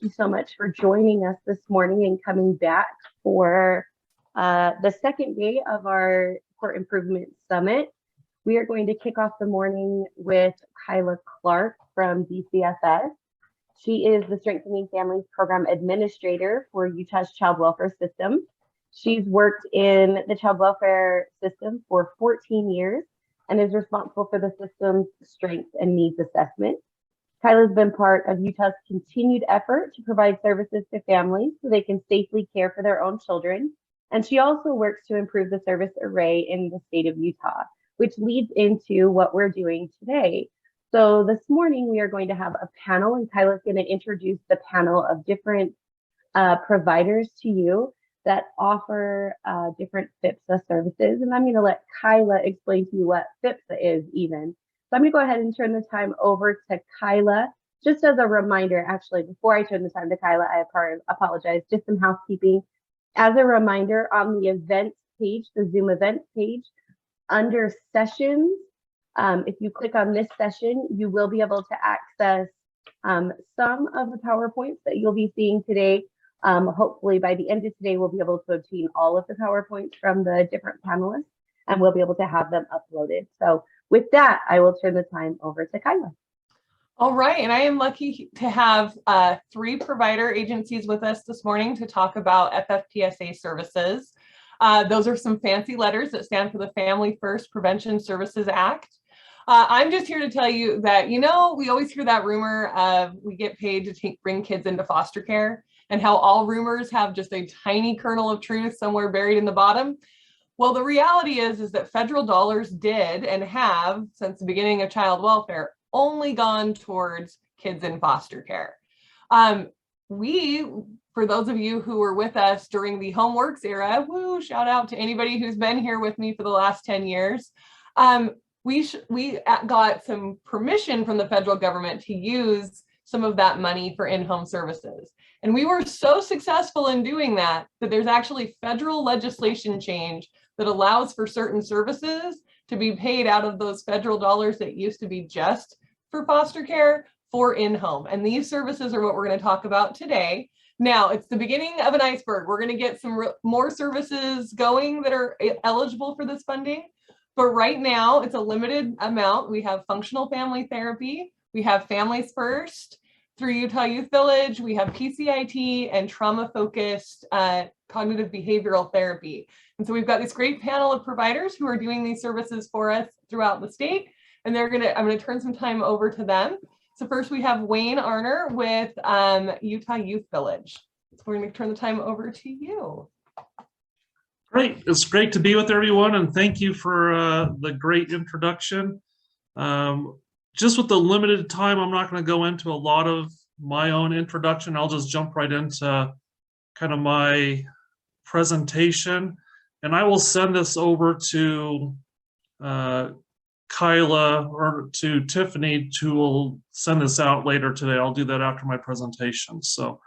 you so much for joining us this morning and coming back for the second day of our Court Improvement Summit. We are going to kick off the morning with Kyla Clark from DCFS. She is the Strengthening Families Program Administrator for Utah's Child Welfare System. She's worked in the child welfare system for 14 years and is responsible for the system's strengths and needs assessment. Kyla's been part of Utah's continued effort to provide services to families so they can safely care for their own children. And she also works to improve the service array in the state of Utah, which leads into what we're doing today. So this morning we are going to have a panel, and Kyla's going to introduce the panel of different providers to you that offer different FFPSA services. And I'm going to let Kyla explain to you what FFPSA is even. So I'm going to go ahead and turn the time over to Kyla. Just as a reminder, actually, before I turn the time to Kyla, I apologize, just some housekeeping. As a reminder, on the events page, the Zoom events page, under sessions, if you click on this session, you will be able to access some of the PowerPoints that you'll be seeing today. Hopefully by the end of today, we'll be able to obtain all of the PowerPoints from the different panelists, and we'll be able to have them uploaded. So with that, I will turn the time over to Kyla. All right, and I am lucky to have 3 provider agencies with us this morning to talk about FFPSA services. Those are some fancy letters that stand for the Family First Prevention Services Act. I'm just here to tell you that, you know, we always hear that rumor of we get paid to bring kids into foster care, and how all rumors have just a tiny kernel of truth somewhere buried in the bottom. Well, the reality is that federal dollars did and have, since the beginning of child welfare, only gone towards kids in foster care. For those of you who were with us during the Homeworks era, woo, shout out to anybody who's been here with me for the last 10 years. We got some permission from the federal government to use some of that money for in-home services. And we were so successful in doing that there's actually federal legislation change that allows for certain services to be paid out of those federal dollars that used to be just for foster care for in-home. And these services are what we're going to talk about today. Now, it's the beginning of an iceberg. We're going to get some more services going that are eligible for this funding. But right now, it's a limited amount. We have functional family therapy. We have Families First through Utah Youth Village. We have PCIT and trauma-focused cognitive behavioral therapy. And so we've got this great panel of providers who are doing these services for us throughout the state. And I'm going to turn some time over to them. So first we have Wayne Arner with Utah Youth Village. So we're going to turn the time over to you. Great. It's great to be with everyone, and thank you for the great introduction. Just with the limited time, I'm not going to go into a lot of my own introduction. I'll just jump right into kind of my presentation, and I will send this over to Kyla or to Tiffany, who will send this out later today. I'll do that after my presentation. So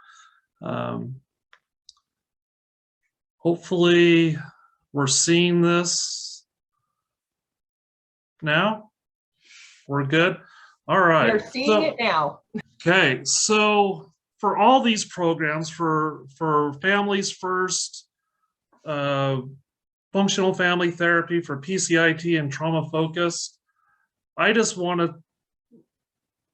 hopefully we're seeing this now. We're good. All right. We're seeing it now. Okay. So for all these programs, for Families First, functional family therapy, for PCIT and trauma focused, I just want to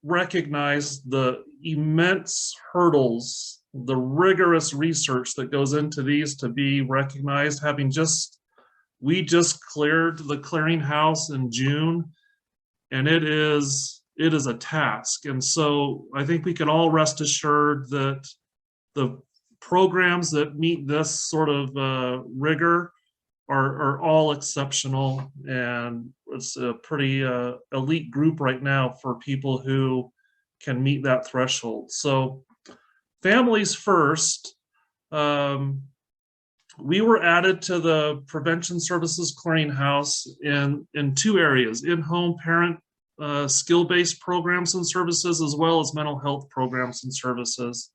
recognize the immense hurdles, the rigorous research that goes into these to be recognized. We just cleared the clearinghouse in June, and it is a task. And so I think we can all rest assured that the programs that meet this sort of rigor are all exceptional, and it's a pretty elite group right now for people who can meet that threshold. So Families First, we were added to the Prevention Services Clearinghouse in 2 areas: in-home parent skill-based programs and services, as well as mental health programs and services.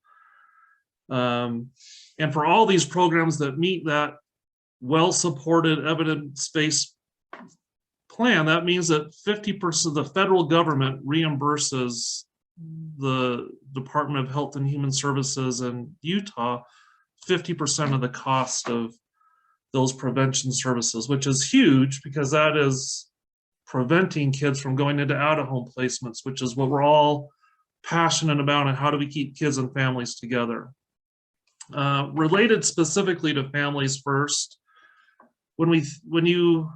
And for all these programs that meet that well-supported evidence-based plan, that means that 50% of the federal government reimburses the Department of Health and Human Services in Utah 50% of the cost of those prevention services, which is huge because that is preventing kids from going into out-of-home placements, which is what we're all passionate about, and how do we keep kids and families together. Related specifically to Families First, when you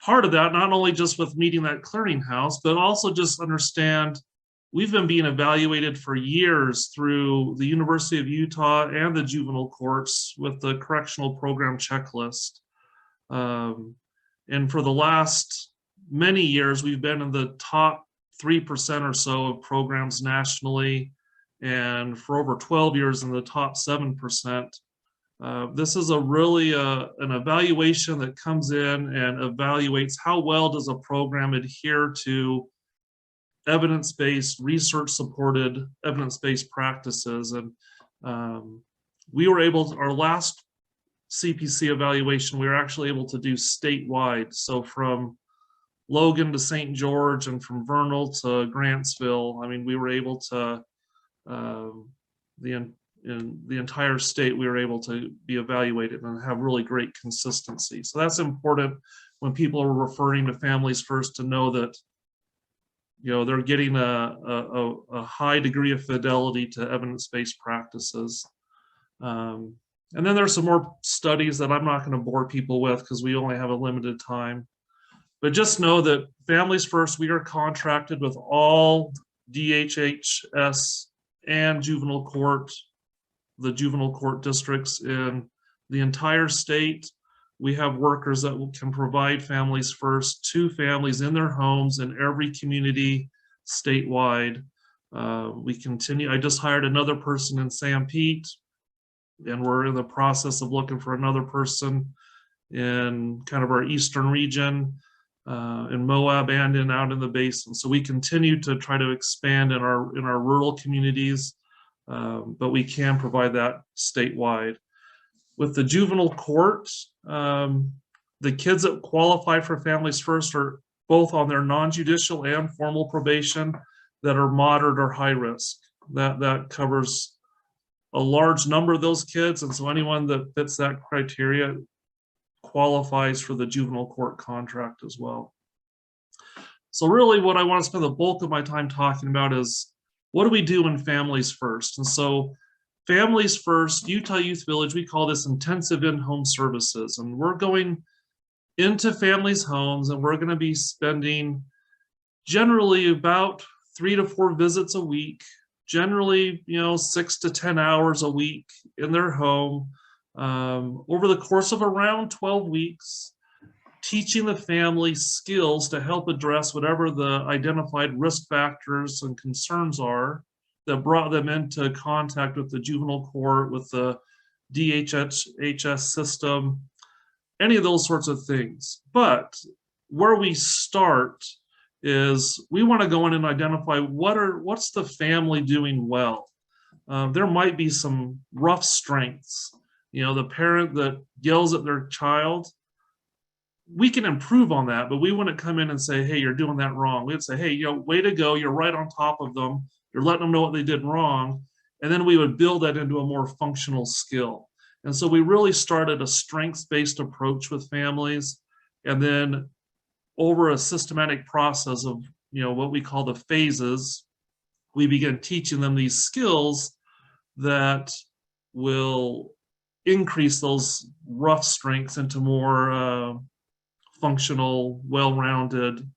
part of that, not only just with meeting that clearinghouse, but also just understand we've been being evaluated for years through the University of Utah and the juvenile courts with the correctional program checklist. And for the last many years, we've been in the top 3% or so of programs nationally, and for over 12 years in the top 7%. This is a really an evaluation that comes in and evaluates how well does a program adhere to evidence-based, research-supported, evidence-based practices. And we were able to, our last CPC evaluation, we were actually able to do statewide. So from Logan to St. George and from Vernal to Grantsville, I mean, we were able to, in the entire state, we were able to be evaluated and have really great consistency. So that's important when people are referring to Families First, to know that, you know, they're getting a high degree of fidelity to evidence-based practices. And then there's some more studies that I'm not going to bore people with because we only have a limited time. But just know that Families First, we are contracted with all DHHS and juvenile court, the juvenile court districts in the entire state. We have workers that can provide Families First to families in their homes in every community statewide. We continue. I just hired another person in San Pete, and we're in the process of looking for another person in kind of our eastern region, in Moab and out in the basin. So we continue to try to expand in our rural communities, but we can provide that statewide. With the juvenile court, the kids that qualify for Families First are both on their non-judicial and formal probation that are moderate or high risk. That covers a large number of those kids, and so anyone that fits that criteria qualifies for the juvenile court contract as well. So really what I want to spend the bulk of my time talking about is, what do we do in Families First? And so Families First, Utah Youth Village, we call this intensive in-home services. And we're going into families' homes, and we're going to be spending generally about 3 to 4 visits a week, generally, 6 to 10 hours a week in their home, over the course of around 12 weeks, teaching the family skills to help address whatever the identified risk factors and concerns are that brought them into contact with the juvenile court, with the DHHS system, any of those sorts of things. But where we start is we want to go in and identify what's the family doing well. There might be some rough strengths. The parent that yells at their child, we can improve on that, but we wouldn't come in and say, hey, you're doing that wrong. We'd say, hey, way to go. You're right on top of them. You're letting them know what they did wrong. And then we would build that into a more functional skill. And so we really started a strengths-based approach with families. And then over a systematic process of, what we call the phases, we begin teaching them these skills that will increase those rough strengths into more functional, well-rounded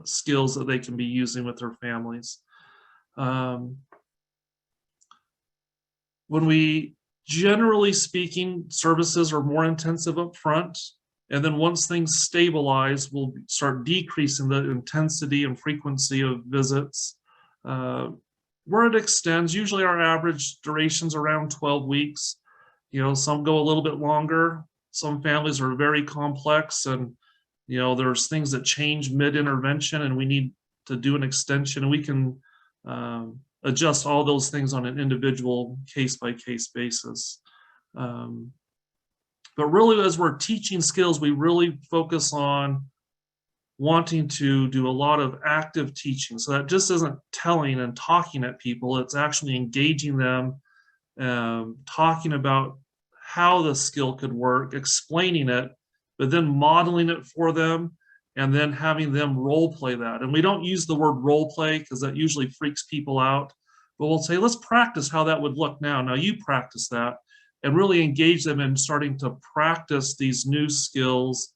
skills that they can be using with their families. When we, generally speaking, services are more intensive up front, and then once things stabilize, we'll start decreasing the intensity and frequency of visits. Where it extends, usually our average duration's around 12 weeks. Some go a little bit longer. Some families are very complex, and there's things that change mid-intervention, and we need to do an extension, and we can adjust all those things on an individual case-by-case basis. But really, as we're teaching skills, we really focus on wanting to do a lot of active teaching. So that just isn't telling and talking at people, it's actually engaging them, talking about how the skill could work, explaining it, but then modeling it for them, and then having them role play that. And we don't use the word role play because that usually freaks people out, but we'll say, let's practice how that would look now. Now you practice that, and really engage them in starting to practice these new skills,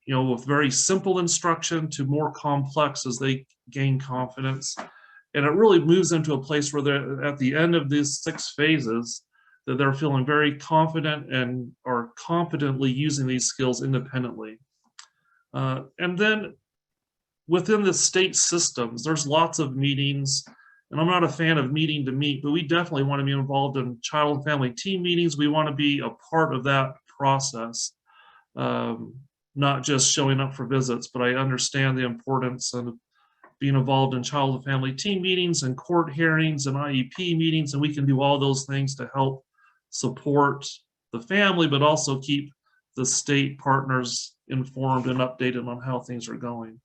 you know, with very simple instruction to more complex as they gain confidence. And it really moves into a place where they're at the end of these 6 phases, that they're feeling very confident and are competently using these skills independently. And then within the state systems, there's lots of meetings, and I'm not a fan of meeting to meet, but we definitely want to be involved in child and family team meetings. We want to be a part of that process, not just showing up for visits, but I understand the importance of being involved in child and family team meetings and court hearings and IEP meetings, and we can do all those things to help support the family, but also keep the state partners informed and updated on how things are going.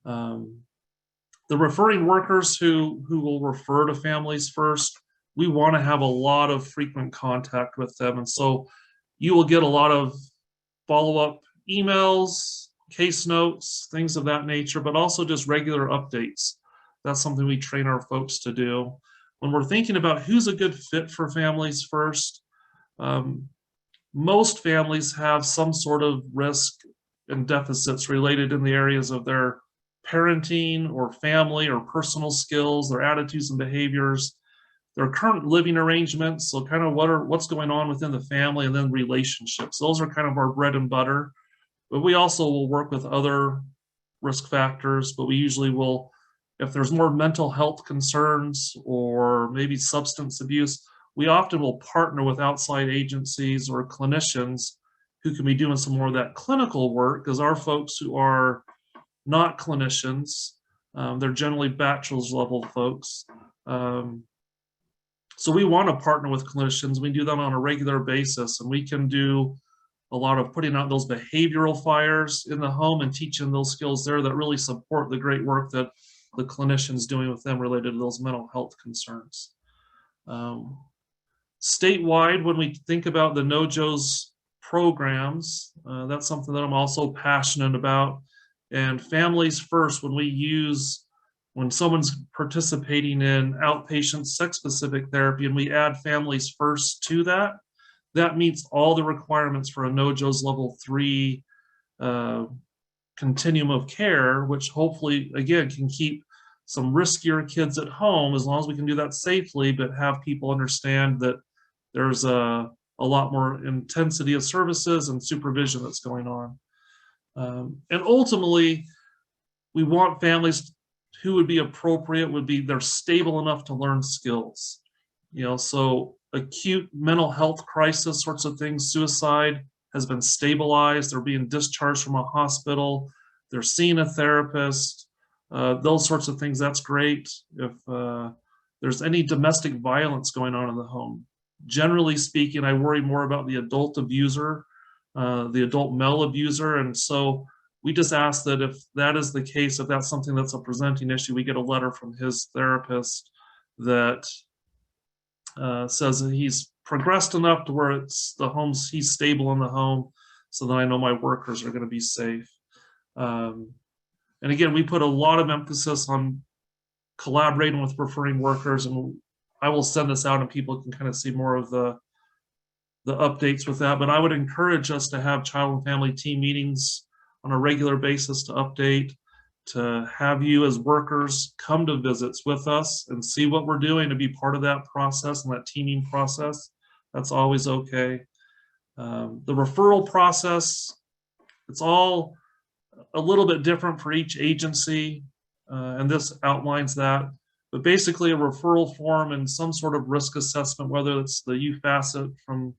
The referring workers who will refer to families first, we want to have a lot of frequent contact with them. And so you will get a lot of follow-up emails, case notes, things of that nature, but also just regular updates. That's something we train our folks to do. When we're thinking about who's a good fit for families first, most families have some sort of risk and deficits related in the areas of their parenting or family or personal skills, their attitudes and behaviors, their current living arrangements, so kind of what's going on within the family, and then relationships. Those are kind of our bread and butter. But we also will work with other risk factors, but we usually will, if there's more mental health concerns or maybe substance abuse, we often will partner with outside agencies or clinicians who can be doing some more of that clinical work, because our folks who are not clinicians, they're generally bachelor's level folks. So we want to partner with clinicians. We do that on a regular basis, and we can do a lot of putting out those behavioral fires in the home and teaching those skills there that really support the great work that the clinician's doing with them related to those mental health concerns. Statewide, when we think about the NOJO's programs, that's something that I'm also passionate about. And families first, when someone's participating in outpatient sex-specific therapy and we add families first to that, that meets all the requirements for a NOJO's level 3 continuum of care, which hopefully, again, can keep some riskier kids at home, as long as we can do that safely, but have people understand that there's a lot more intensity of services and supervision that's going on. And ultimately, we want families who would be appropriate, they're stable enough to learn skills. You know, so acute mental health crisis sorts of things, suicide has been stabilized, they're being discharged from a hospital, they're seeing a therapist, those sorts of things, that's great. If there's any domestic violence going on in the home, generally speaking, I worry more about the adult abuser, the adult male abuser, and so we just ask that if that is the case, if that's something that's a presenting issue, we get a letter from his therapist that says that he's progressed enough to where he's stable in the home, so that I know my workers are going to be safe. And again, we put a lot of emphasis on collaborating with referring workers, and I will send this out and people can kind of see more of the updates with that. But I would encourage us to have child and family team meetings on a regular basis to update, to have you as workers come to visits with us and see what we're doing, to be part of that process and that teaming process. That's always okay. The referral process, it's all a little bit different for each agency, and this outlines that. But basically a referral form and some sort of risk assessment, whether it's the UFACET from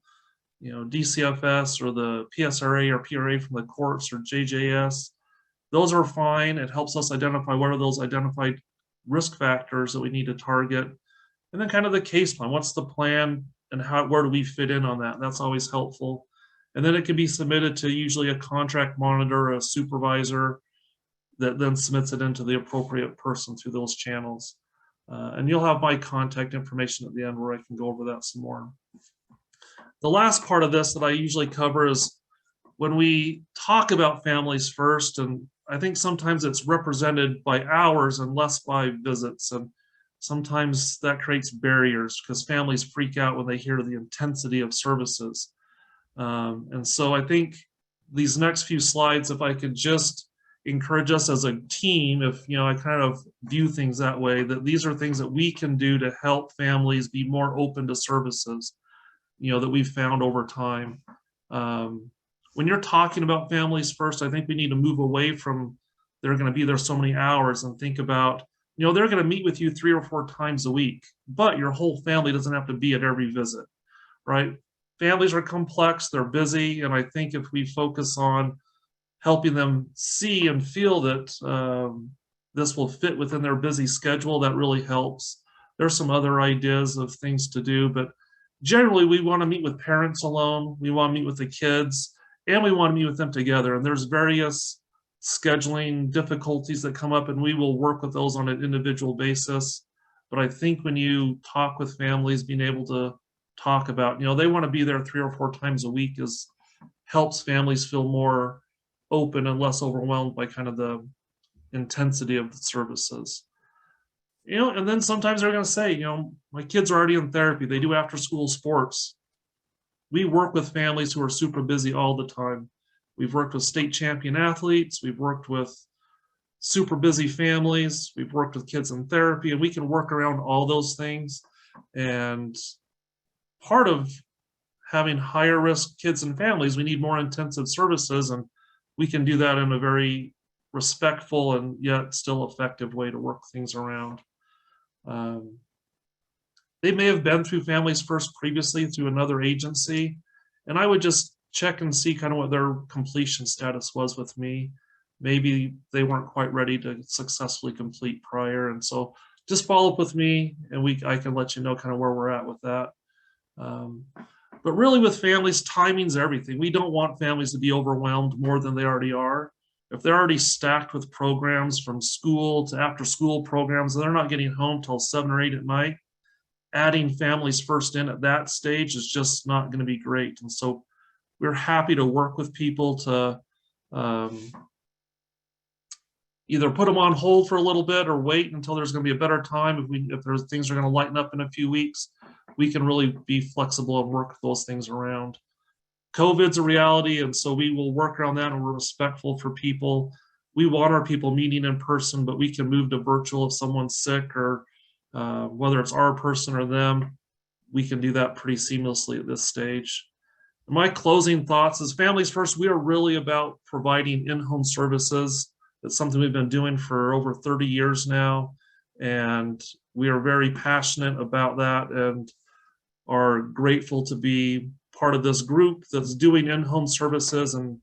DCFS or the PSRA or PRA from the courts or JJS, those are fine. It helps us identify what are those identified risk factors that we need to target. And then kind of the case plan, what's the plan and where do we fit in on that? That's always helpful. And then it can be submitted to usually a contract monitor, a supervisor, that then submits it into the appropriate person through those channels. And you'll have my contact information at the end where I can go over that some more. The last part of this that I usually cover is when we talk about families first, and I think sometimes it's represented by hours and less by visits. And sometimes that creates barriers because families freak out when they hear the intensity of services. And so I think these next few slides, if I could just encourage us as a team, if I kind of view things that way, that these are things that we can do to help families be more open to services, that we've found over time. When you're talking about families first, I think we need to move away from they're going to be there so many hours and think about, they're going to meet with you 3 or 4 times a week, but your whole family doesn't have to be at every visit, right? Families are complex, they're busy, and I think if we focus on helping them see and feel that this will fit within their busy schedule, that really helps. There's some other ideas of things to do, but generally we want to meet with parents alone, we want to meet with the kids, and we want to meet with them together. And there's various scheduling difficulties that come up, and we will work with those on an individual basis. But I think when you talk with families, being able to talk about, they want to be there 3 or 4 times a week helps families feel more open and less overwhelmed by kind of the intensity of the services. And then sometimes they're going to say, my kids are already in therapy, they do after school sports. We work with families who are super busy all the time. We've worked with state champion athletes, we've worked with super busy families, we've worked with kids in therapy, and we can work around all those things. And part of having higher risk kids and families, we need more intensive services, and we can do that in a very respectful and yet still effective way to work things around. They may have been through Families First previously through another agency, and I would just check and see kind of what their completion status was with me. Maybe they weren't quite ready to successfully complete prior, and so just follow up with me, and I can let you know kind of where we're at with that. But really with families, timing's everything. We don't want families to be overwhelmed more than they already are. If they're already stacked with programs from school to after school programs, and they're not getting home till 7 or 8 at night, adding Families First in at that stage is just not going to be great. And so we're happy to work with people to either put them on hold for a little bit or wait until there's going to be a better time. If there's things are going to lighten up in a few weeks, we can really be flexible and work those things around. COVID's a reality, and so we will work around that, and we're respectful for people. We want our people meeting in person, but we can move to virtual if someone's sick, or whether it's our person or them, we can do that pretty seamlessly at this stage. My closing thoughts is Families First, we are really about providing in-home services. It's something we've been doing for over 30 years now, and we are very passionate about that and are grateful to be part of this group that's doing in-home services, and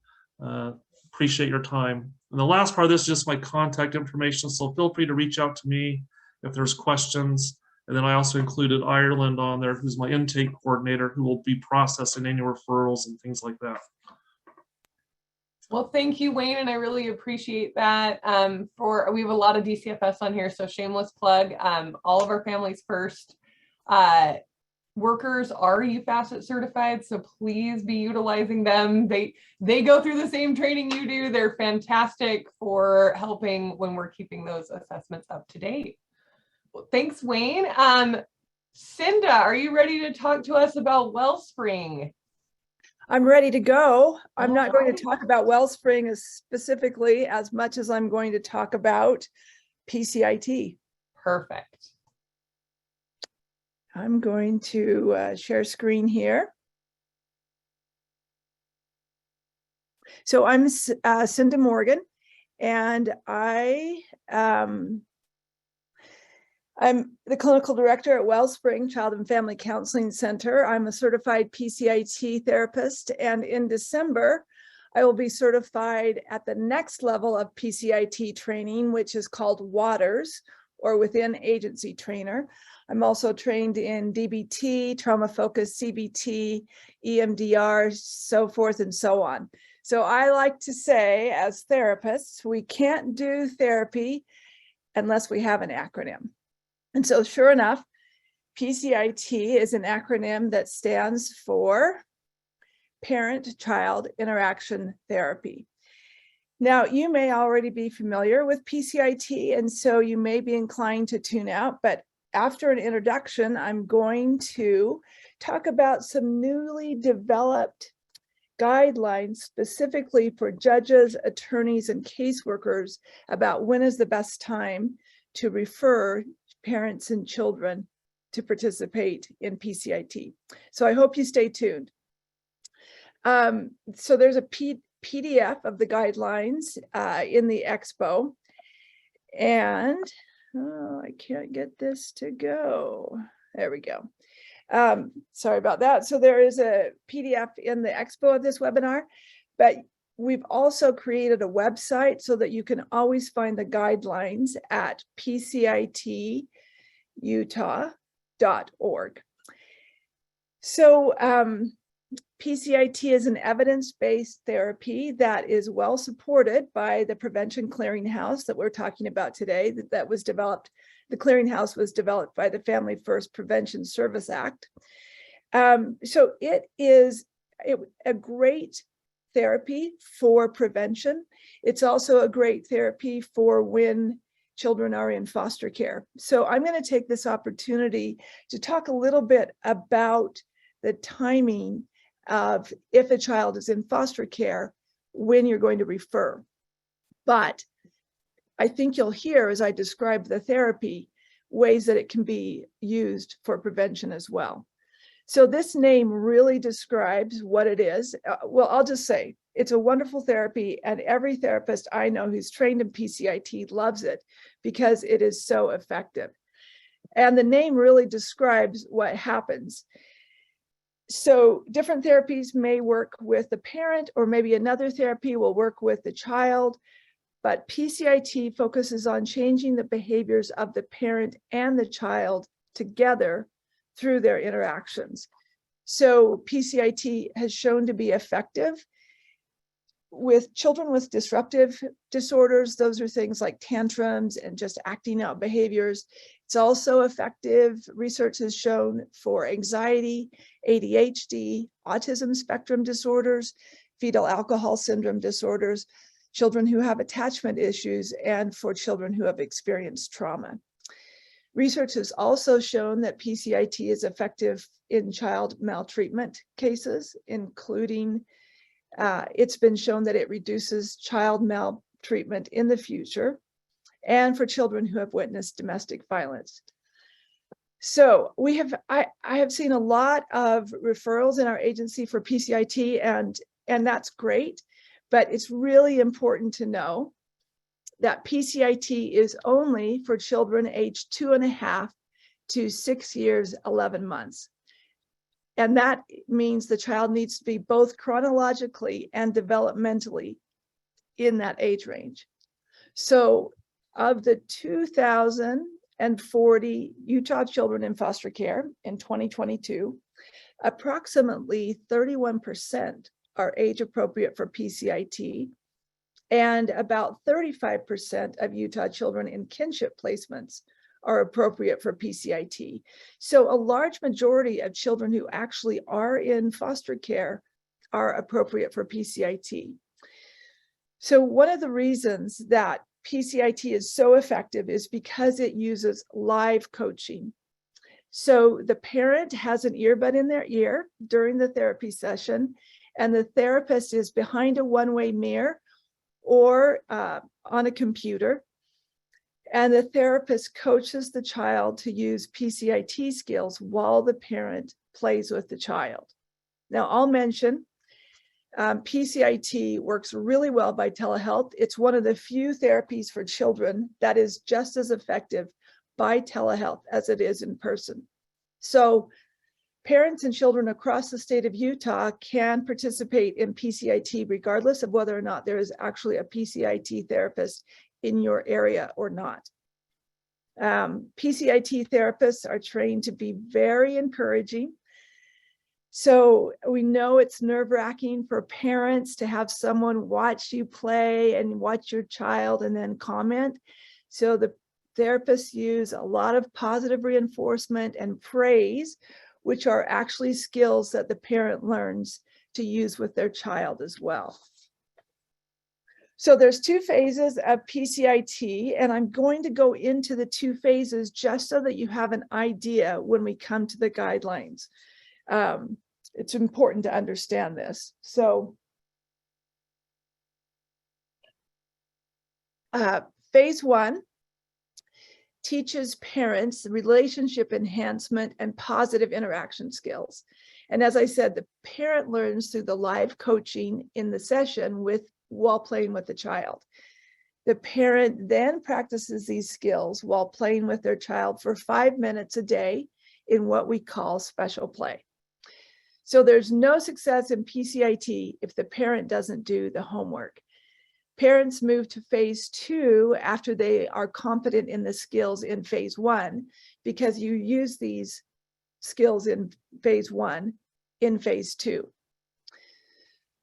appreciate your time. And the last part of this is just my contact information, so feel free to reach out to me if there's questions. And then I also included Ireland on there, who's my intake coordinator, who will be processing any referrals and things like that. Well, thank you, Wayne, and I really appreciate that. We have a lot of DCFS on here, so shameless plug. All of our Families First workers are UFACET certified, so please be utilizing them. They go through the same training you do. They're fantastic for helping when we're keeping those assessments up to date. Well, thanks, Wayne. Cinda, are you ready to talk to us about Wellspring? I'm ready to go. I'm not going to talk about Wellspring specifically as much as I'm going to talk about PCIT. Perfect. I'm going to share screen here. So I'm Cinda Morgan, and I'm the clinical director at Wellspring Child and Family Counseling Center. I'm a certified PCIT therapist, and in December, I will be certified at the next level of PCIT training, which is called WATERS, or Within Agency Trainer. I'm also trained in DBT, trauma-focused CBT, EMDR, so forth and so on. So I like to say, as therapists, we can't do therapy unless we have an acronym. And so sure enough, PCIT is an acronym that stands for Parent-Child Interaction Therapy. Now, you may already be familiar with PCIT, and so you may be inclined to tune out, but after an introduction, I'm going to talk about some newly developed guidelines specifically for judges, attorneys, and caseworkers about when is the best time to refer parents and children to participate in PCIT. So I hope you stay tuned. So there's a PDF of the guidelines in the expo, and I can't get this to go. There we go. Sorry about that. So there is a PDF in the expo of this webinar, but we've also created a website so that you can always find the guidelines at pcitutah.org. So PCIT is an evidence-based therapy that is well supported by the Prevention Clearinghouse that we're talking about today, that was developed. The clearinghouse was developed by the Family First Prevention Service Act. So it is a great therapy for prevention. It's also a great therapy for when children are in foster care. So I'm going to take this opportunity to talk a little bit about the timing of if a child is in foster care, when you're going to refer. But I think you'll hear, as I describe the therapy, ways that it can be used for prevention as well. So this name really describes what it is. Well, I'll just say it's a wonderful therapy, and every therapist I know who's trained in PCIT loves it because it is so effective. And the name really describes what happens. So different therapies may work with the parent, or maybe another therapy will work with the child, but PCIT focuses on changing the behaviors of the parent and the child together through their interactions. So PCIT has shown to be effective with children with disruptive disorders. Those are things like tantrums and just acting out behaviors. It's also effective, research has shown, for anxiety, ADHD, autism spectrum disorders, fetal alcohol syndrome disorders, children who have attachment issues, and for children who have experienced trauma. Research has also shown that PCIT is effective in child maltreatment cases, including it's been shown that it reduces child maltreatment in the future, and for children who have witnessed domestic violence. So I have seen a lot of referrals in our agency for PCIT, and that's great, but it's really important to know that PCIT is only for children aged 2.5 to 6 years, 11 months. And that means the child needs to be both chronologically and developmentally in that age range. So of the 2,040 Utah children in foster care in 2022, approximately 31% are age appropriate for PCIT, and about 35% of Utah children in kinship placements are appropriate for PCIT. So a large majority of children who actually are in foster care are appropriate for PCIT. So one of the reasons that PCIT is so effective is because it uses live coaching. So the parent has an earbud in their ear during the therapy session, and the therapist is behind a one-way mirror or on a computer. And the therapist coaches the child to use PCIT skills while the parent plays with the child. Now, I'll mention PCIT works really well by telehealth. It's one of the few therapies for children that is just as effective by telehealth as it is in person. So parents and children across the state of Utah can participate in PCIT regardless of whether or not there is actually a PCIT therapist in your area or not. PCIT therapists are trained to be very encouraging. So we know it's nerve-wracking for parents to have someone watch you play and watch your child and then comment. So the therapists use a lot of positive reinforcement and praise, which are actually skills that the parent learns to use with their child as well. So there's 2 phases of PCIT, and I'm going to go into the 2 phases just so that you have an idea when we come to the guidelines. It's important to understand this. So phase 1 teaches parents relationship enhancement and positive interaction skills. And as I said, the parent learns through the live coaching in the session while playing with the child. The parent then practices these skills while playing with their child for 5 minutes a day in what we call special play. So there's no success in PCIT if the parent doesn't do the homework. Parents move to phase 2 after they are confident in the skills in phase 1, because you use these skills in phase 1 in phase 2.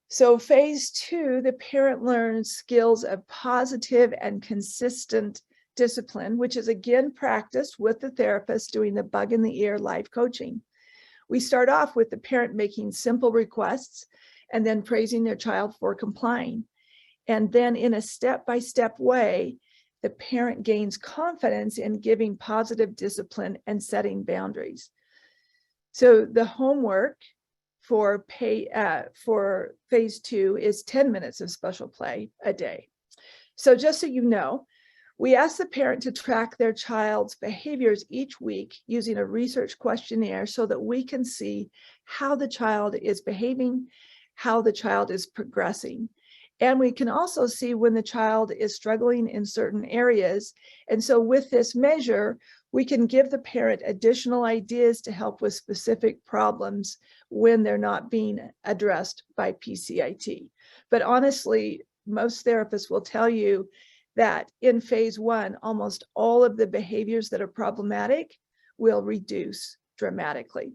So phase 2, the parent learns skills of positive and consistent discipline, which is again practiced with the therapist doing the bug in the ear live coaching. We start off with the parent making simple requests and then praising their child for complying. And then in a step-by-step way, the parent gains confidence in giving positive discipline and setting boundaries. So the homework for phase 2 is 10 minutes of special play a day. So just so you know, we ask the parent to track their child's behaviors each week using a research questionnaire so that we can see how the child is behaving, how the child is progressing. And we can also see when the child is struggling in certain areas. And so with this measure, we can give the parent additional ideas to help with specific problems when they're not being addressed by PCIT. But honestly, most therapists will tell you that in phase 1, almost all of the behaviors that are problematic will reduce dramatically.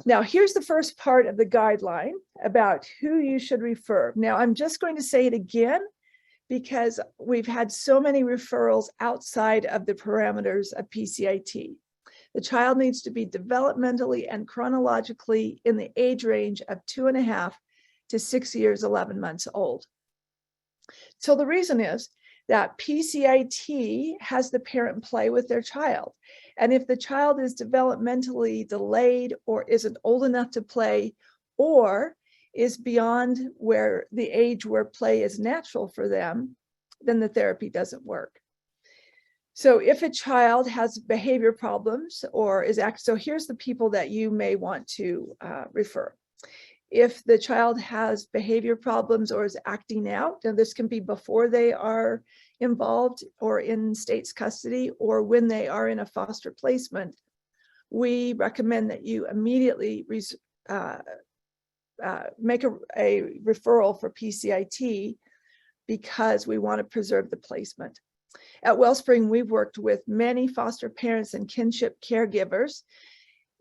Now, here's the first part of the guideline about who you should refer. Now, I'm just going to say it again because we've had so many referrals outside of the parameters of PCIT. The child needs to be developmentally and chronologically in the age range of 2.5 to 6 years, 11 months old. So the reason is that PCIT has the parent play with their child. And if the child is developmentally delayed or isn't old enough to play or is beyond where the age where play is natural for them, then the therapy doesn't work. So if a child has behavior problems or is so here's the people that you may want to refer. If the child has behavior problems or is acting out, and this can be before they are involved or in state's custody or when they are in a foster placement, we recommend that you immediately make a referral for PCIT because we want to preserve the placement. At Wellspring, we've worked with many foster parents and kinship caregivers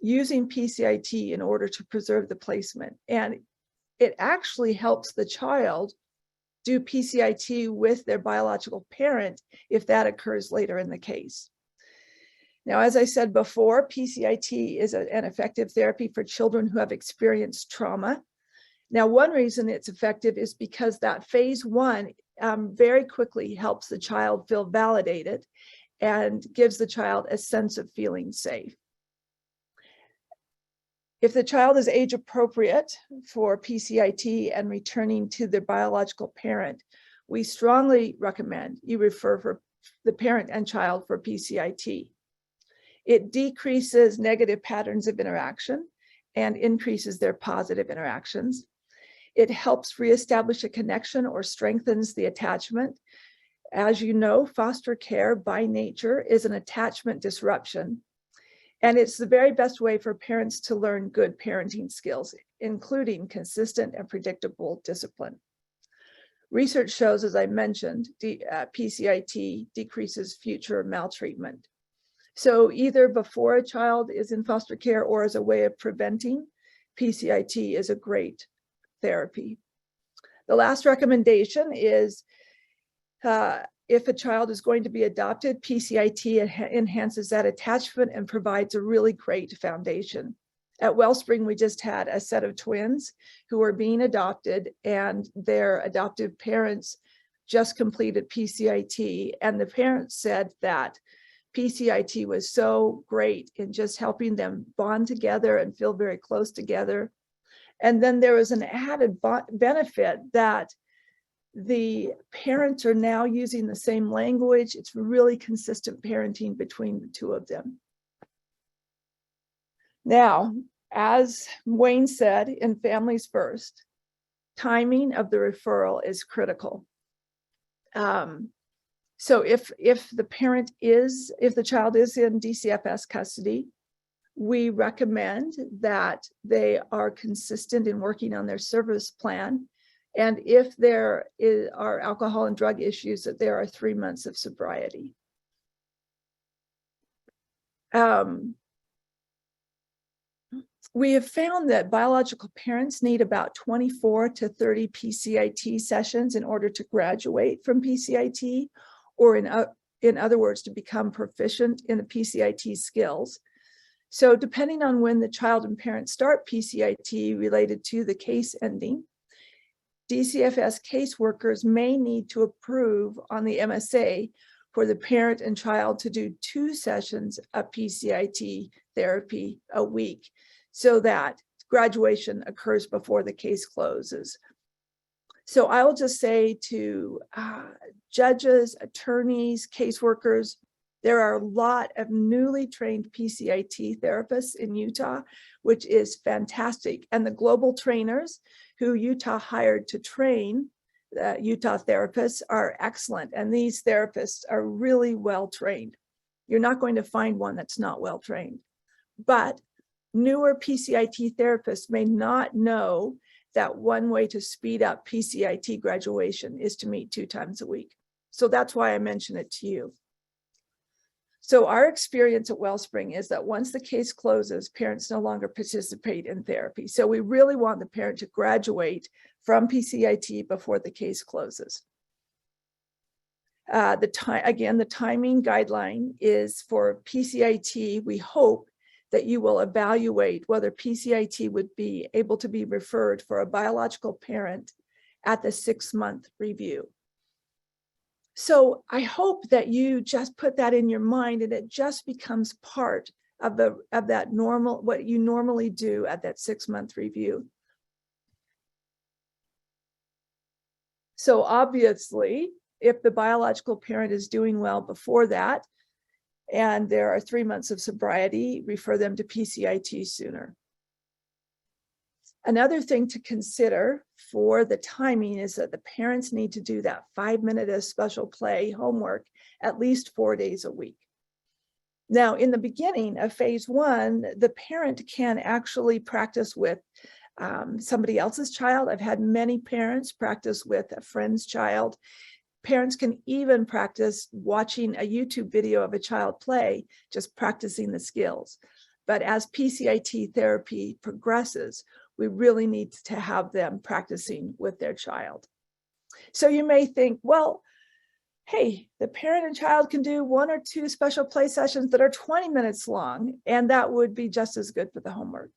using PCIT in order to preserve the placement. And it actually helps the child do PCIT with their biological parent if that occurs later in the case. Now, as I said before, PCIT is an effective therapy for children who have experienced trauma. Now, one reason it's effective is because that phase 1 very quickly helps the child feel validated and gives the child a sense of feeling safe. If the child is age appropriate for PCIT and returning to their biological parent, we strongly recommend you refer for the parent and child for PCIT. It decreases negative patterns of interaction and increases their positive interactions. It helps reestablish a connection or strengthens the attachment. As you know, foster care by nature is an attachment disruption. And it's the very best way for parents to learn good parenting skills, including consistent and predictable discipline. Research shows, as I mentioned, PCIT decreases future maltreatment. So either before a child is in foster care or as a way of preventing PCIT is a great therapy. The last recommendation is if a child is going to be adopted, PCIT enhances that attachment and provides a really great foundation. At Wellspring, we just had a set of twins who are being adopted, and their adoptive parents just completed PCIT, and the parents said that PCIT was so great in just helping them bond together and feel very close together. And then there was an added benefit that the parents are now using the same language. It's really consistent parenting between the two of them. Now, as Wayne said in Families First, timing of the referral is critical. So if the child is in DCFS custody, we recommend that they are consistent in working on their service plan. And if there are alcohol and drug issues, that there are 3 months of sobriety. We have found that biological parents need about 24 to 30 PCIT sessions in order to graduate from PCIT, or in other words, to become proficient in the PCIT skills. So depending on when the child and parent start PCIT related to the case ending, DCFS caseworkers may need to approve on the MSA for the parent and child to do 2 sessions of PCIT therapy a week, so that graduation occurs before the case closes. So I will just say to judges, attorneys, caseworkers, there are a lot of newly trained PCIT therapists in Utah, which is fantastic. And the global trainers who Utah hired to train Utah therapists are excellent. And these therapists are really well trained. You're not going to find one that's not well trained. But newer PCIT therapists may not know that one way to speed up PCIT graduation is to meet 2 times a week. So that's why I mention it to you. So our experience at Wellspring is that once the case closes, parents no longer participate in therapy. So we really want the parent to graduate from PCIT before the case closes. The timing guideline is for PCIT. We hope that you will evaluate whether PCIT would be able to be referred for a biological parent at the 6-month review. So I hope that you just put that in your mind, and it just becomes part of that normal, what you normally do at that 6-month review. So obviously, if the biological parent is doing well before that, and there are 3 months of sobriety, refer them to PCIT sooner. Another thing to consider for the timing is that the parents need to do that 5-minute of special play homework at least 4 days a week. Now, in the beginning of phase 1, the parent can actually practice with somebody else's child. I've had many parents practice with a friend's child. Parents can even practice watching a YouTube video of a child play, just practicing the skills. But as PCIT therapy progresses, we really need to have them practicing with their child. So you may think, well, hey, the parent and child can do 1 or 2 special play sessions that are 20 minutes long, and that would be just as good for the homework.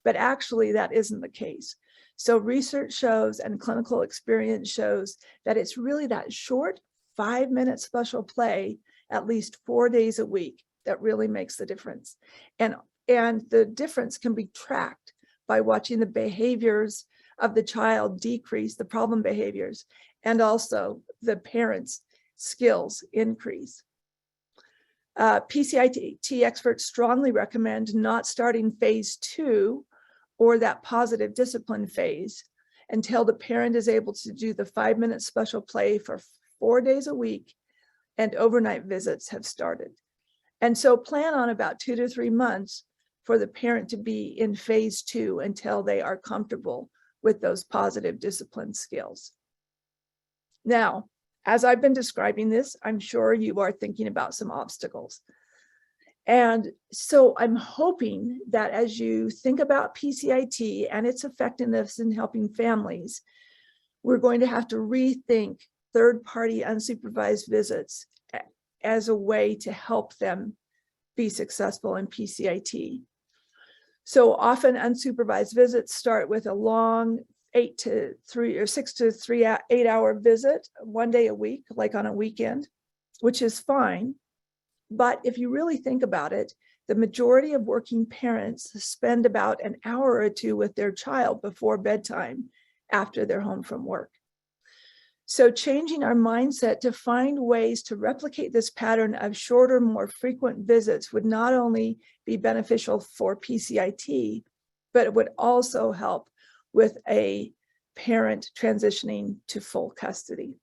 But actually, that isn't the case. So research shows and clinical experience shows that it's really that short 5-minute special play at least 4 days a week that really makes the difference. And the difference can be tracked by watching the behaviors of the child decrease, the problem behaviors, and also the parents' skills increase. PCIT experts strongly recommend not starting phase 2 or that positive discipline phase until the parent is able to do the 5-minute special play for 4 days a week and overnight visits have started. And so plan on about 2 to 3 months for the parent to be in phase 2 until they are comfortable with those positive discipline skills. Now, as I've been describing this, I'm sure you are thinking about some obstacles. And so I'm hoping that as you think about PCIT and its effectiveness in helping families, we're going to have to rethink third-party unsupervised visits as a way to help them be successful in PCIT. So often unsupervised visits start with a long 8 to 3 or 6 to 3 8-hour visit 1 day a week, like on a weekend, which is fine. But if you really think about it, the majority of working parents spend about an hour or two with their child before bedtime after they're home from work. So changing our mindset to find ways to replicate this pattern of shorter, more frequent visits would not only be beneficial for PCIT, but it would also help with a parent transitioning to full custody.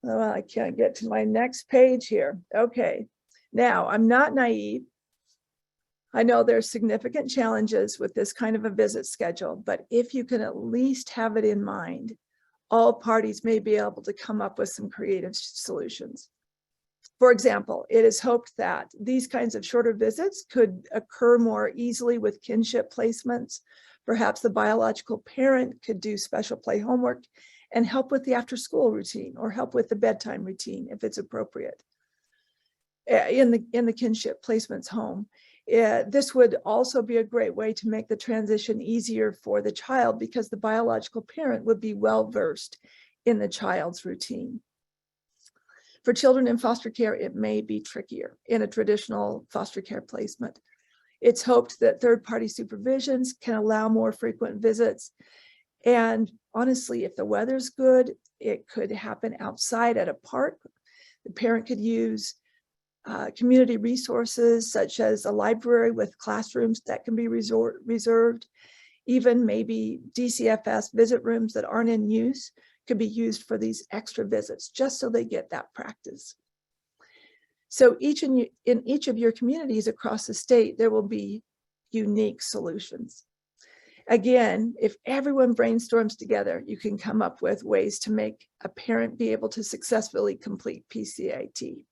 Oh, I can't get to my next page here. Okay, now I'm not naive. I know there's significant challenges with this kind of a visit schedule, but if you can at least have it in mind, all parties may be able to come up with some creative solutions. For example, it is hoped that these kinds of shorter visits could occur more easily with kinship placements. Perhaps the biological parent could do special play homework and help with the after-school routine or help with the bedtime routine if it's appropriate in the kinship placements home. This would also be a great way to make the transition easier for the child because the biological parent would be well-versed in the child's routine. For children in foster care, it may be trickier in a traditional foster care placement. It's hoped that third-party supervisions can allow more frequent visits. And honestly, if the weather's good, it could happen outside at a park. The parent could use community resources such as a library with classrooms that can be reserved. Even maybe DCFS visit rooms that aren't in use could be used for these extra visits, just so they get that practice. So in each of your communities across the state, there will be unique solutions. Again, if everyone brainstorms together, you can come up with ways to make a parent be able to successfully complete PCIT.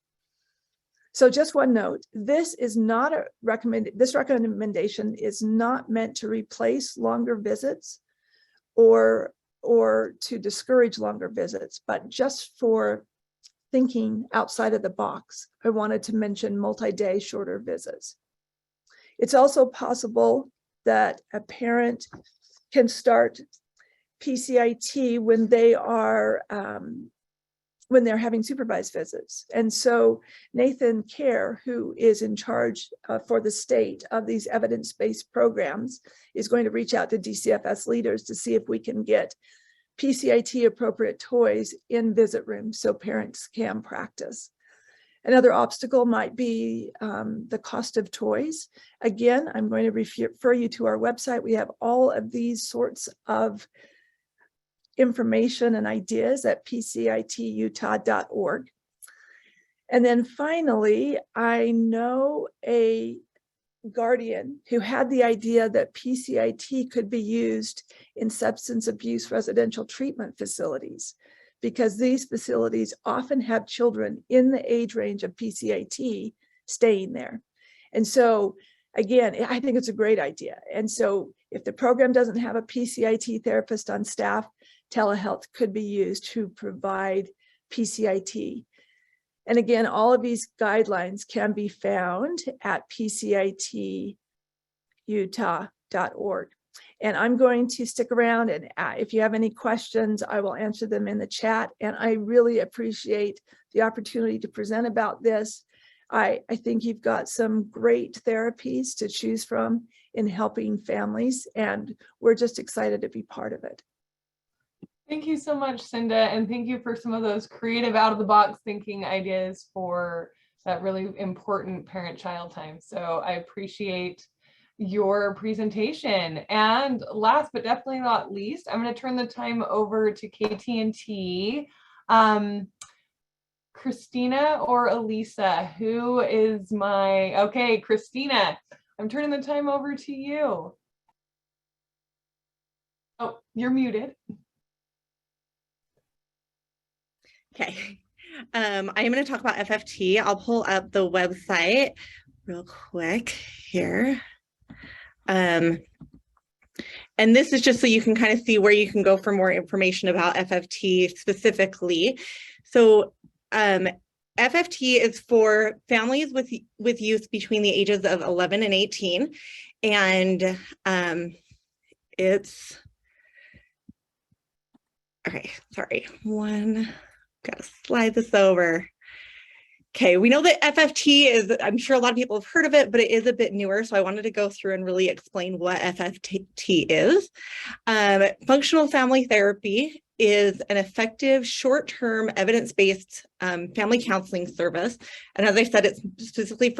So just one note, this recommendation is not meant to replace longer visits or to discourage longer visits, but just for thinking outside of the box. I wanted to mention multi-day shorter visits. It's also possible that a parent can start PCIT when they're having supervised visits. And so Nathan Kerr, who is in charge for the state of these evidence-based programs, is going to reach out to DCFS leaders to see if we can get PCIT appropriate toys in visit rooms so parents can practice. Another obstacle might be the cost of toys. Again, I'm going to refer you to our website. We have all of these sorts of information and ideas at pcitutah.org. And then finally, I know a guardian who had the idea that PCIT could be used in substance abuse residential treatment facilities, because these facilities often have children in the age range of PCIT staying there. And so again, I think it's a great idea. And so if the program doesn't have a PCIT therapist on staff, telehealth could be used to provide PCIT. And again, all of these guidelines can be found at pcitutah.org. And I'm going to stick around, and if you have any questions, I will answer them in the chat. And I really appreciate the opportunity to present about this. I think you've got some great therapies to choose from in helping families, and we're just excited to be part of it. Thank you so much, Cinda, and thank you for some of those creative out-of-the-box thinking ideas for that really important parent-child time. So I appreciate your presentation. And last but definitely not least, I'm going to turn the time over to KT&T. Christina or Elisa, who is okay, Christina, I'm turning the time over to you. Oh, you're muted. Okay. I am going to talk about FFT. I'll pull up the website real quick here. And this is just so you can kind of see where you can go for more information about FFT specifically. So FFT is for families with youth between the ages of 11 and 18. And it's, okay, sorry, gotta slide this over. Okay, we know that FFT is, I'm sure a lot of people have heard of it, but it is a bit newer. So I wanted to go through and really explain what FFT is. Functional family therapy is an effective short-term evidence-based family counseling service. And as I said, it's specifically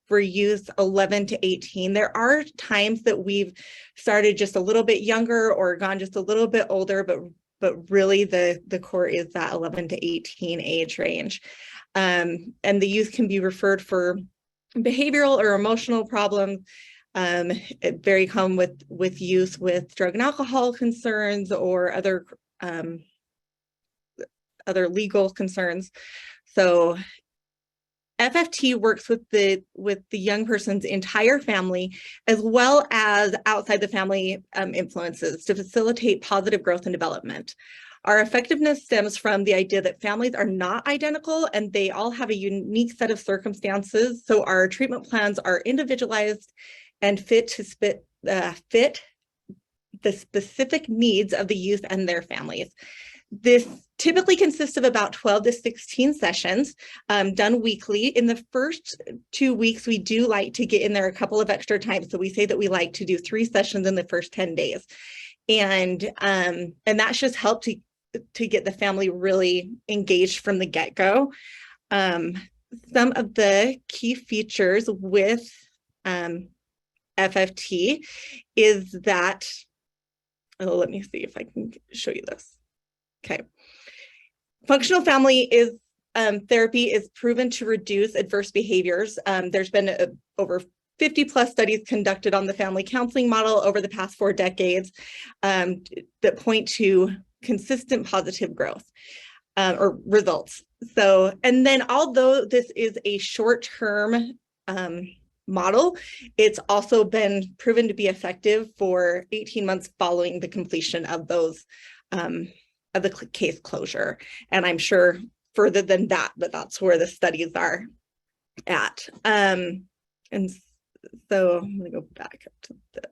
for youth 11 to 18. There are times that we've started just a little bit younger or gone just a little bit older, but really the core is that 11 to 18 age range. And the youth can be referred for behavioral or emotional problems. Very common with youth with drug and alcohol concerns or other legal concerns. So FFT works with the young person's entire family, as well as outside the family influences to facilitate positive growth and development. Our effectiveness stems from the idea that families are not identical and they all have a unique set of circumstances. So our treatment plans are individualized and fit the specific needs of the youth and their families. This typically consists of about 12 to 16 sessions done weekly. In the first 2 weeks, we do like to get in there a couple of extra times. So we say that we like to do 3 sessions in the first 10 days. And that's just helped to get the family really engaged from the get-go. Some of the key features with FFT is that, let me see if I can show you this. Okay. Functional family therapy is proven to reduce adverse behaviors. There's been over 50 plus studies conducted on the family counseling model over the past 4 decades that point to consistent positive growth or results. So, and then although this is a short-term model, it's also been proven to be effective for 18 months following the completion of those of the case closure. And I'm sure further than that, but that's where the studies are at. And so I'm going to go back up to this.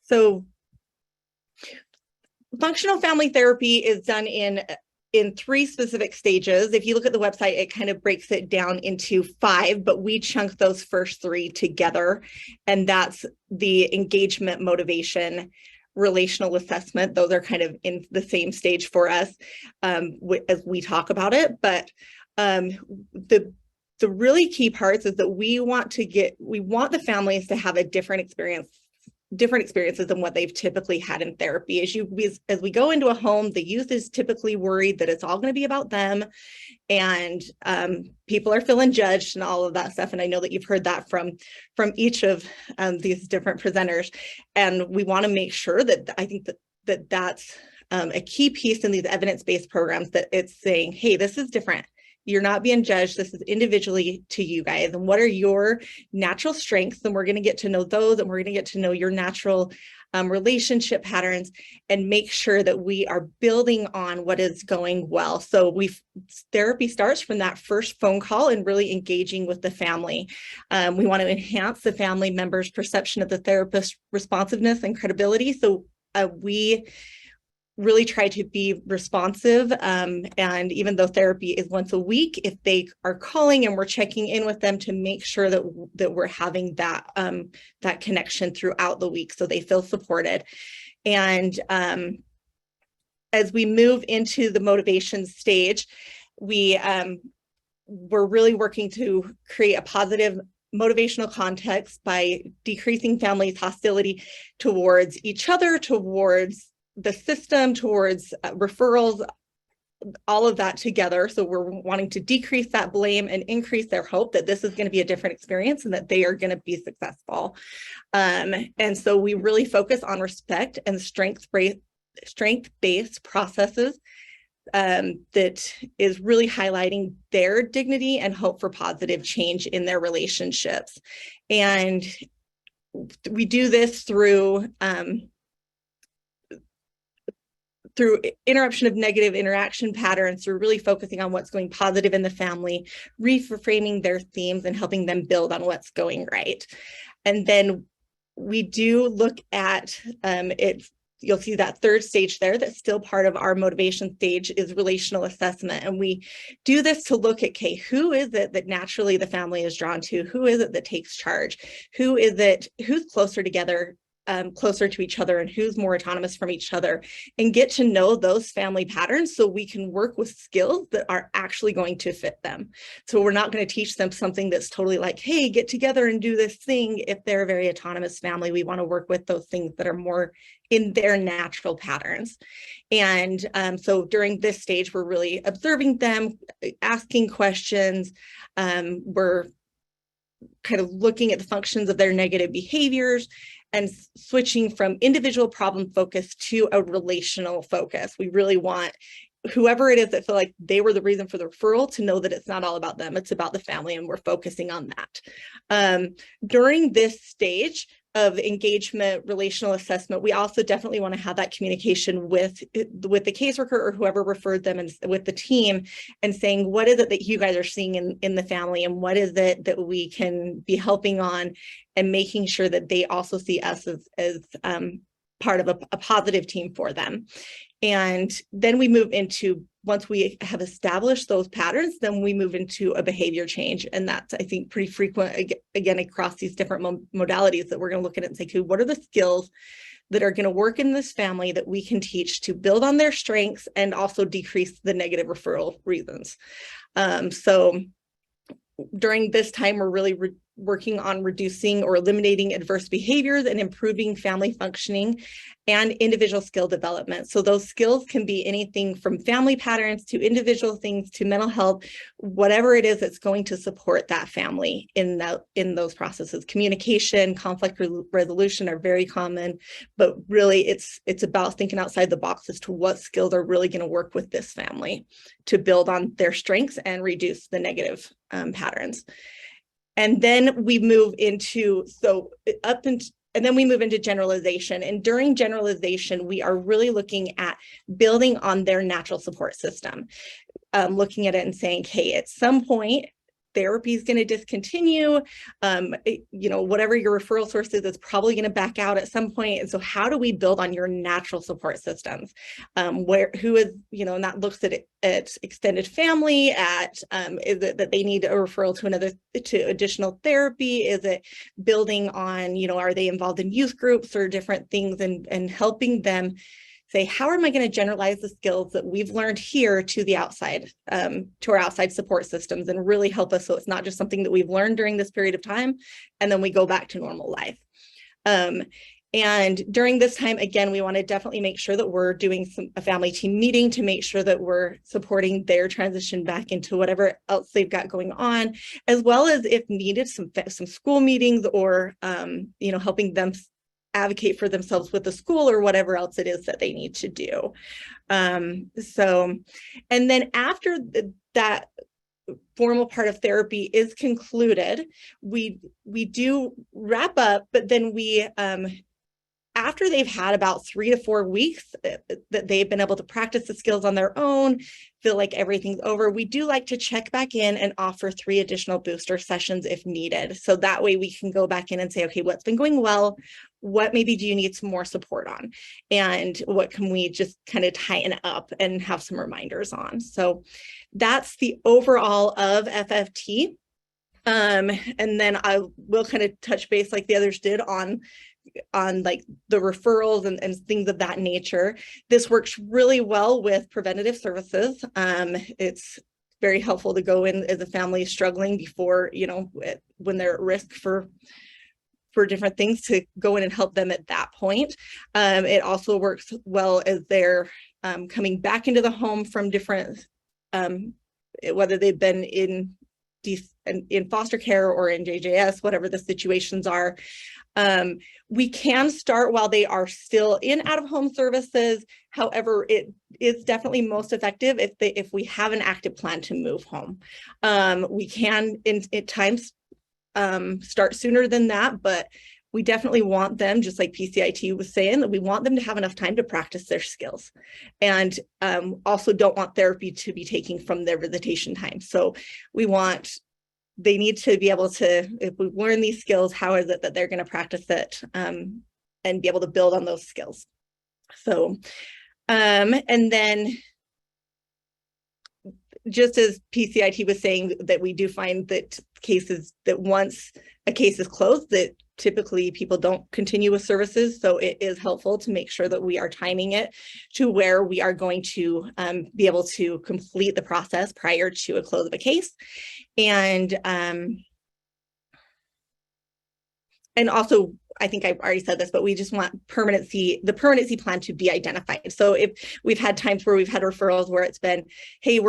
So functional family therapy is done in 3 specific stages. If you look at the website, it kind of breaks it down into 5, but we chunk those first 3 together. And that's the engagement, motivation, relational assessment. Those are kind of in the same stage for us as we talk about it. But the really key parts is that we want the families to have a different experiences than what they've typically had in therapy. As we go into a home, the youth is typically worried that it's all going to be about them, and people are feeling judged and all of that stuff. And I know that you've heard that from each of these different presenters. And we want to make sure that I think that's a key piece in these evidence-based programs, that it's saying, hey, this is different. You're not being judged. This is individually to you guys. And what are your natural strengths? And we're going to get to know those, and we're going to get to know your natural relationship patterns, and make sure that we are building on what is going well. So therapy starts from that first phone call and really engaging with the family. We want to enhance the family member's perception of the therapist's responsiveness and credibility. So we really try to be responsive. And even though therapy is once a week, if they are calling and we're checking in with them to make sure that we're having that connection throughout the week, so they feel supported. And as we move into the motivation stage, we're really working to create a positive motivational context by decreasing families' hostility towards each other, towards the system, towards referrals, all of that together. So we're wanting to decrease that blame and increase their hope that this is going to be a different experience and that they are going to be successful. And so we really focus on respect and strength-based processes that is really highlighting their dignity and hope for positive change in their relationships. And we do this through interruption of negative interaction patterns, through really focusing on what's going positive in the family, reframing their themes and helping them build on what's going right. And then we do look at it. You'll see that third stage there that's still part of our motivation stage is relational assessment. And we do this to look at, okay, who is it that naturally the family is drawn to? Who is it that takes charge? Who's closer together, closer to each other, and who's more autonomous from each other, and get to know those family patterns so we can work with skills that are actually going to fit them. So we're not going to teach them something that's totally like, hey, get together and do this thing. If they're a very autonomous family, we want to work with those things that are more in their natural patterns. And so during this stage, we're really observing them, asking questions. We're kind of looking at the functions of their negative behaviors and switching from individual problem focus to a relational focus. We really want whoever it is that feel like they were the reason for the referral to know that it's not all about them, it's about the family, and we're focusing on that. During this stage of engagement, relational assessment, we also definitely want to have that communication with the caseworker or whoever referred them, and with the team, and saying, what is it that you guys are seeing in the family, and what is it that we can be helping on, and making sure that they also see us as part of a positive team for them. And then we move into, once we have established those patterns, then we move into a behavior change. And that's, I think, pretty frequent, again, across these different modalities that we're going to look at it and say, okay, what are the skills that are going to work in this family that we can teach to build on their strengths and also decrease the negative referral reasons. So during this time, we're really working on reducing or eliminating adverse behaviors and improving family functioning and individual skill development. So those skills can be anything from family patterns to individual things to mental health, whatever it is that's going to support that family in those processes. Communication, conflict resolution are very common, but really it's about thinking outside the box as to what skills are really going to work with this family to build on their strengths and reduce the negative patterns. And then we move into, and then we move into generalization. And during generalization, we are really looking at building on their natural support system, looking at it and saying, hey, at some point, therapy is going to discontinue. Whatever your referral source is probably going to back out at some point. And so how do we build on your natural support systems? And that looks at extended family, is it that they need a referral to additional therapy? Is it building on, are they involved in youth groups or different things, and helping them say, how am I going to generalize the skills that we've learned here to the outside, to our outside support systems, and really help us so it's not just something that we've learned during this period of time and then we go back to normal life. And during this time, again, we want to definitely make sure that we're doing a family team meeting to make sure that we're supporting their transition back into whatever else they've got going on, as well as, if needed, some school meetings, or helping them advocate for themselves with the school or whatever else it is that they need to do. And then after that formal part of therapy is concluded, we do wrap up, but then we, after they've had about 3 to 4 weeks that they've been able to practice the skills on their own, feel like everything's over, we do like to check back in and offer 3 additional booster sessions if needed. So that way we can go back in and say, okay, what's been going well? What maybe do you need some more support on? And what can we just kind of tighten up and have some reminders on? So that's the overall of FFT. And then I will kind of touch base like the others did on like the referrals and things of that nature. This works really well with preventative services. It's very helpful to go in as a family struggling before, when they're at risk for different things, to go in and help them at that point. It also works well as they're coming back into the home from different, whether they've been in foster care or in JJS, whatever the situations are. We can start while they are still in out-of-home services. However, it is definitely most effective if we have an active plan to move home. We can at times start sooner than that, but we definitely want them, just like PCIT was saying, that we want them to have enough time to practice their skills, and also don't want therapy to be taking from their visitation time. So they need to be able to, if we learn these skills, how is it that they're going to practice it and be able to build on those skills? So, and then just as PCIT was saying, that we do find that cases that once a case is closed, that typically people don't continue with services. So it is helpful to make sure that we are timing it to where we are going to be able to complete the process prior to a close of a case. And also, I think I've already said this, but we just want the permanency plan to be identified. So if we've had times where we've had referrals where it's been, hey,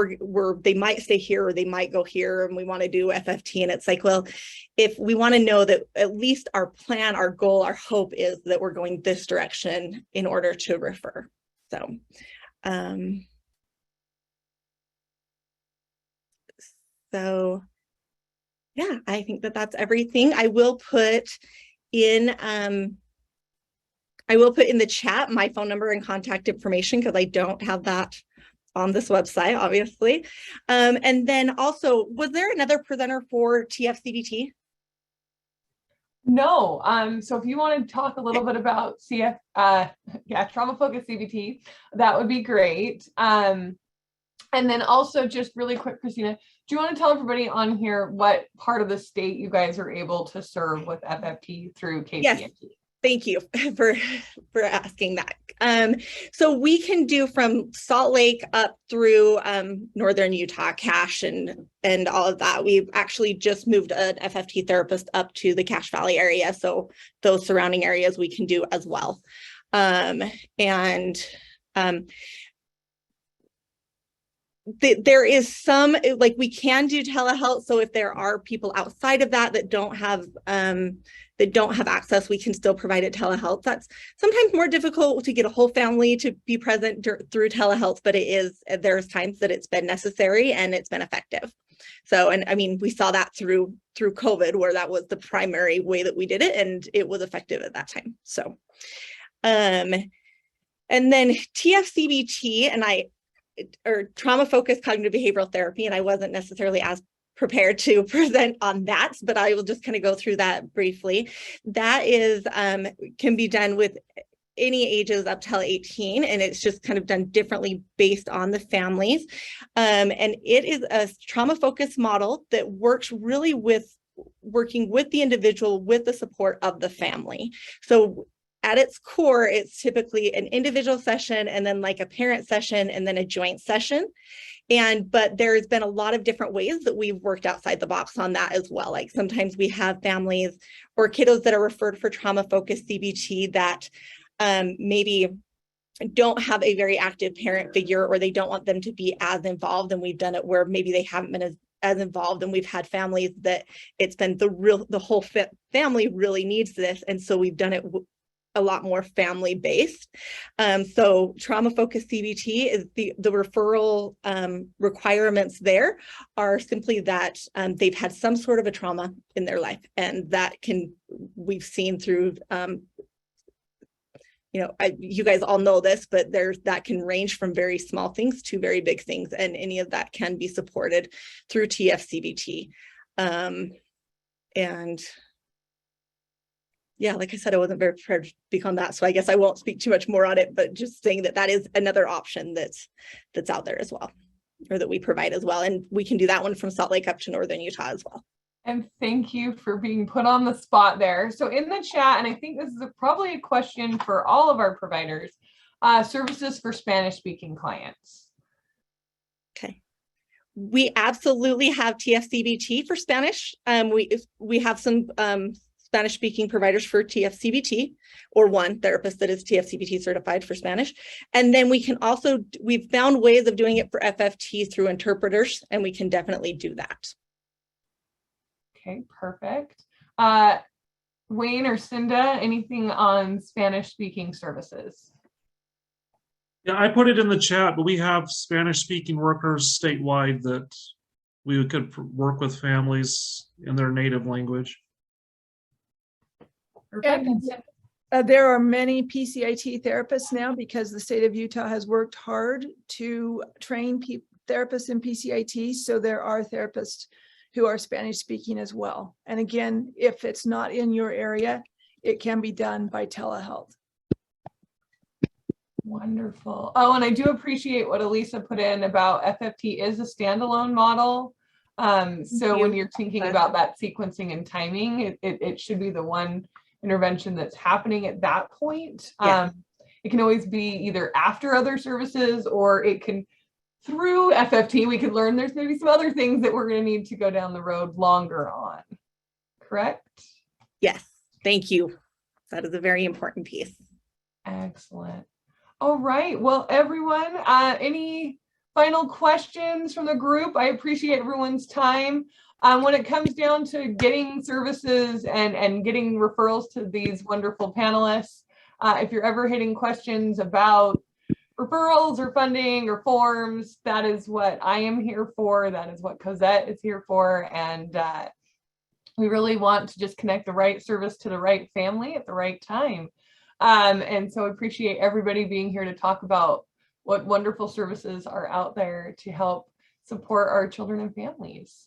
they might stay here or they might go here, and we want to do FFT, and it's like, well, if we want to know that at least our plan, our goal, our hope is that we're going this direction in order to refer. So, yeah, I think that that's everything. I will put in the chat my phone number and contact information, because I don't have that on this website, obviously. And then also, was there another presenter for TFCBT? No. So if you want to talk a little bit about trauma focused CBT, that would be great. And then also, just really quick, Christina, do you want to tell everybody on here what part of the state you guys are able to serve with FFT through KCMT? Yes. Thank you for asking that. So we can do from Salt Lake up through northern Utah, Cache, and all of that. We've actually just moved an FFT therapist up to the Cache Valley area, so those surrounding areas we can do as well. There is some, like, we can do telehealth. So if there are people outside of that don't have access, we can still provide it telehealth. That's sometimes more difficult to get a whole family to be present through telehealth, but there's times that it's been necessary and it's been effective. So, and I mean, we saw that through COVID, where that was the primary way that we did it, and it was effective at that time. So, and then TFCBT or trauma-focused cognitive behavioral therapy, and I wasn't necessarily as prepared to present on that, but I will just kind of go through that briefly. That is can be done with any ages up till 18, and it's just kind of done differently based on the families. And it is a trauma-focused model that works really with working with the individual with the support of the family. So at its core, it's typically an individual session, and then like a parent session, and then a joint session. But there's been a lot of different ways that we've worked outside the box on that as well. Like sometimes we have families or kiddos that are referred for trauma-focused CBT that maybe don't have a very active parent figure, or they don't want them to be as involved. And we've done it where maybe they haven't been as involved, and we've had families that it's been the whole family really needs this. And so we've done it a lot more family-based. So trauma-focused CBT is the referral requirements there are simply that they've had some sort of a trauma in their life, and that we've seen through, you guys all know this, but that can range from very small things to very big things, and any of that can be supported through TFCBT. And yeah, like I said, I wasn't very prepared to speak on that, so I guess I won't speak too much more on it, but just saying that is another option that's out there as well, or that we provide as well. And we can do that one from Salt Lake up to northern Utah as well. And thank you for being put on the spot there. So in the chat, and I think this is probably a question for all of our providers, services for Spanish-speaking clients. Okay. We absolutely have TFCBT for Spanish. We have some Spanish speaking providers for TFCBT, or one therapist that is TFCBT certified for Spanish. And then we can also, we've found ways of doing it for FFT through interpreters, and we can definitely do that. Okay, perfect. Wayne or Cinda, anything on Spanish speaking services? Yeah, I put it in the chat, but we have Spanish speaking workers statewide that we could work with families in their native language. Perfect. There are many PCIT therapists now because the state of Utah has worked hard to train therapists in PCIT. So there are therapists who are Spanish speaking as well. And again, if it's not in your area, it can be done by telehealth. Wonderful. Oh, and I do appreciate what Elisa put in about FFT is a standalone model. So when you're thinking about that sequencing and timing, it should be the one intervention that's happening at that point. Yeah. It can always be either after other services, or it can, through FFT, we can learn there's maybe some other things that we're going to need to go down the road longer on. Correct? Yes, thank you. That is a very important piece. Excellent. All right. Well, everyone, any final questions from the group? I appreciate everyone's time. When it comes down to getting services and getting referrals to these wonderful panelists, if you're ever hitting questions about referrals or funding or forms, that is what I am here for. That is what Cosette is here for. And we really want to just connect the right service to the right family at the right time. And so I appreciate everybody being here to talk about what wonderful services are out there to help support our children and families.